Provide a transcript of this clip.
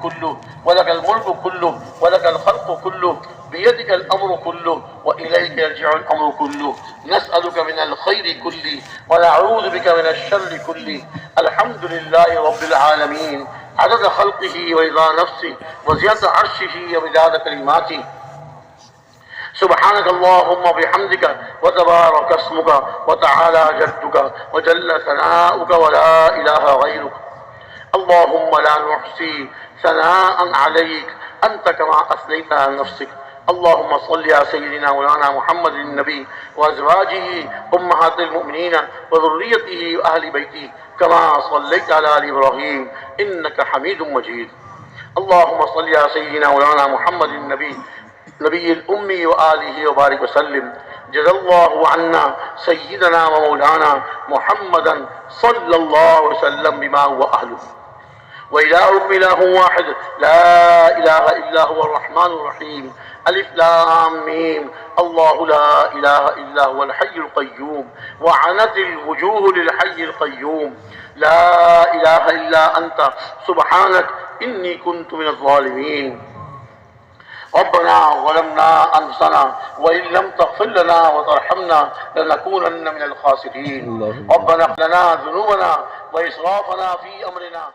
كله ولك الملك كله ولك الخلق كله بيدك الأمر كله وإليك يرجع الأمر كله نسألك من الخير كله ونعوذ بك من الشر كله الحمد لله رب العالمين عدد خلقه ورضا نفسه وزيادة عرشه ومداد كلماته سبحانك اللهم بحمدك وتبارك اسمك وتعالى جدك وجل ثناؤك ولا إله غيرك اللهم لا نحصي ثناء عليك أنت كما أثنيت على نفسك اللهم صل على سيدنا مولانا محمد النبي وأزواجه أمهات المؤمنين وذريته وأهل بيته كما صليت على آل إبراهيم إنك حميد مجيد اللهم صل على سيدنا مولانا محمد النبي نبي الأمي وآله وبارك وسلم جزا الله عنا سيدنا ومولانا محمدا صلى الله وسلم بما هو أهله وإلهكم إله واحد لا إله إلا هو الرحمن الرحيم ألف لام ميم الله لا إله إلا هو الحي القيوم وعنت الوجوه للحي القيوم لا إله إلا أنت سبحانك إني كنت من الظالمين ربنا ظلمنا أنفسنا وإن لم تغفر لنا وترحمنا لنكونن من الخاسرين ربنا اغفر لنا ذنوبنا وإسرافنا في أمرنا